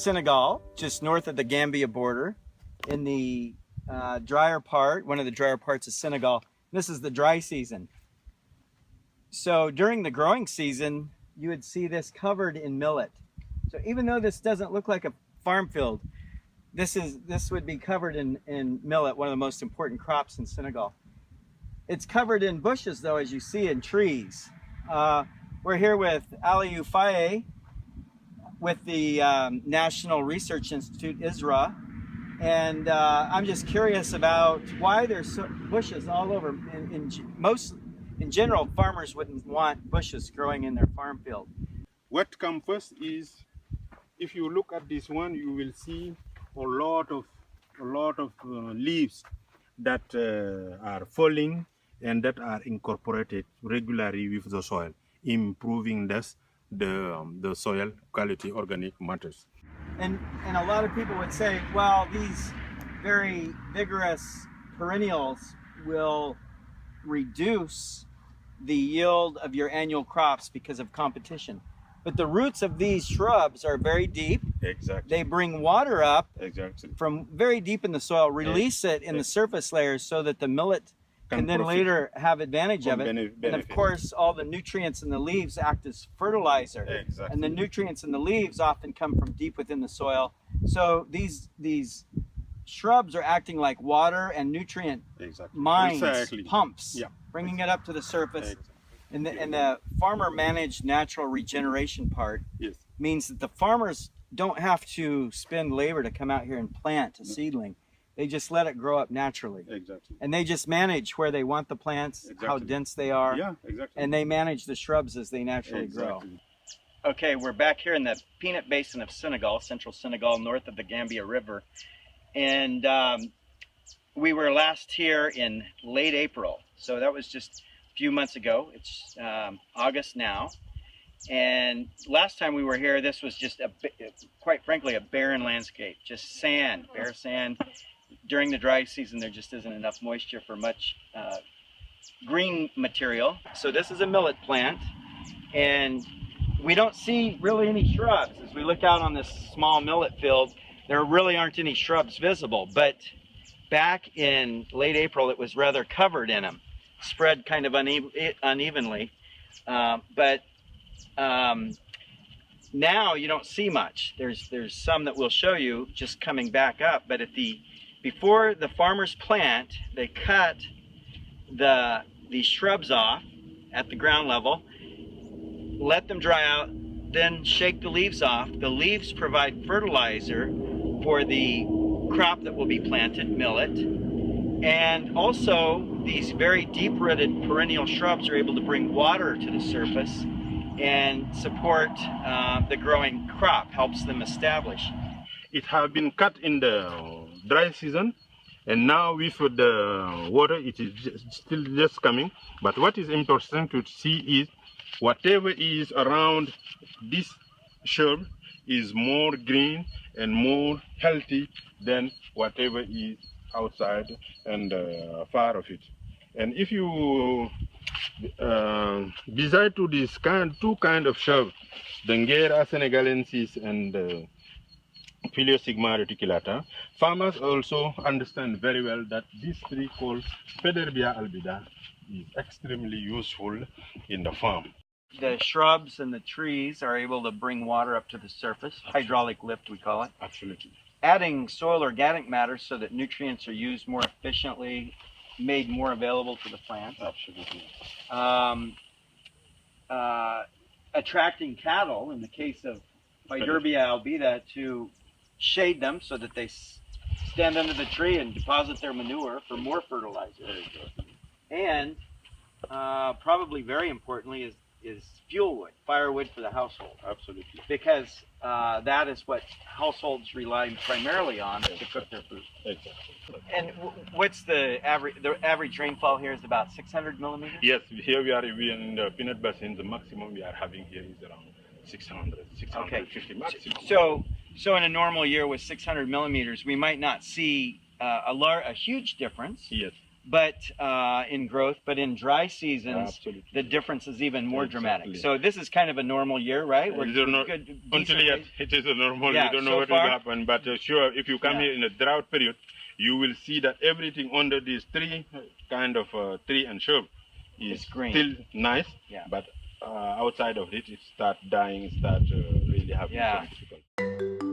Senegal, just north of the Gambia border, in the drier part, one of the drier parts of Senegal. This is the dry season. So during the growing season, you would see this covered in millet. So even though this doesn't look like a farm field, this would be covered in millet, one of the most important crops in Senegal. It's covered in bushes though, as you see, in trees. We're here with Aliou Faye with the National Research Institute, ISRA, and I'm just curious about why there's bushes all over. In general, farmers wouldn't want bushes growing in their farm field. What comes first is, if you look at this one, you will see a lot of leaves that are falling and that are incorporated regularly with the soil, improving thus the soil quality, organic matters. And a lot of people would say, well, these very vigorous perennials will reduce the yield of your annual crops because of competition. But the roots of these shrubs are very deep. Exactly. They bring water up from very deep in the soil, release it in the surface layers so that the millet can then later have advantage of it. And of course, all the nutrients in the leaves act as fertilizer. Exactly. And the nutrients in the leaves often come from deep within the soil. So these shrubs are acting like water and nutrient mines, pumps, bringing it up to the surface. And the farmer-managed natural regeneration part means that the farmers don't have to spend labor to come out here and plant a seedling. They just let it grow up naturally. And they just manage where they want the plants, how dense they are, and they manage the shrubs as they naturally grow. Okay, we're back here in the peanut basin of Senegal, central Senegal, north of the Gambia River. And we were last here in late April, so that was just a few months ago. It's August now. And last time we were here, this was just, quite frankly, a barren landscape, just sand, bare sand. During the dry season, there just isn't enough moisture for much green material. So this is a millet plant, and we don't see really any shrubs. As we look out on this small millet field, there really aren't any shrubs visible, but back in late April, it was rather covered in them, spread kind of unevenly. Now you don't see much. There's some that we'll show you just coming back up, but before the farmers plant, they cut these shrubs off at the ground level, let them dry out, then shake the leaves off. The leaves provide fertilizer for the crop that will be planted, millet. And also, these very deep-rooted perennial shrubs are able to bring water to the surface and support the growing crop, helps them establish. It has been cut in the dry season, and now with the water, it is still just coming. But what is important to see is whatever is around this shrub is more green and more healthy than whatever is outside and far of it. And if you beside to this two kind of shrub, the Ngera senegalensis and Phyllosigma reticulata, farmers also understand very well that this tree called Pederbia albida is extremely useful in the farm. The shrubs and the trees are able to bring water up to the surface, hydraulic lift we call it. Absolutely. Adding soil organic matter so that nutrients are used more efficiently, made more available to the plants. Absolutely. Attracting cattle, in the case of Pederbia albida, to shade them so that they stand under the tree and deposit their manure for more fertilizer. And probably very importantly is fuel wood, firewood for the household. Absolutely. Because that is what households rely primarily on to cook their food. Exactly. And what's the average rainfall here is about 600 millimeters? Yes, here we are in the peanut basin. The maximum we are having here is around 650 maximum. So in a normal year with 600 millimeters, we might not see a huge difference. Yes. but in growth. But in dry seasons, the difference is even more dramatic. So this is kind of a normal year, right? Until yet, it is a normal. You don't know what will happen. But sure, if you come here in a drought period, you will see that everything under these three kind of tree and shrub is still nice. Yeah. But outside of it, it start dying, start really having some difficulty.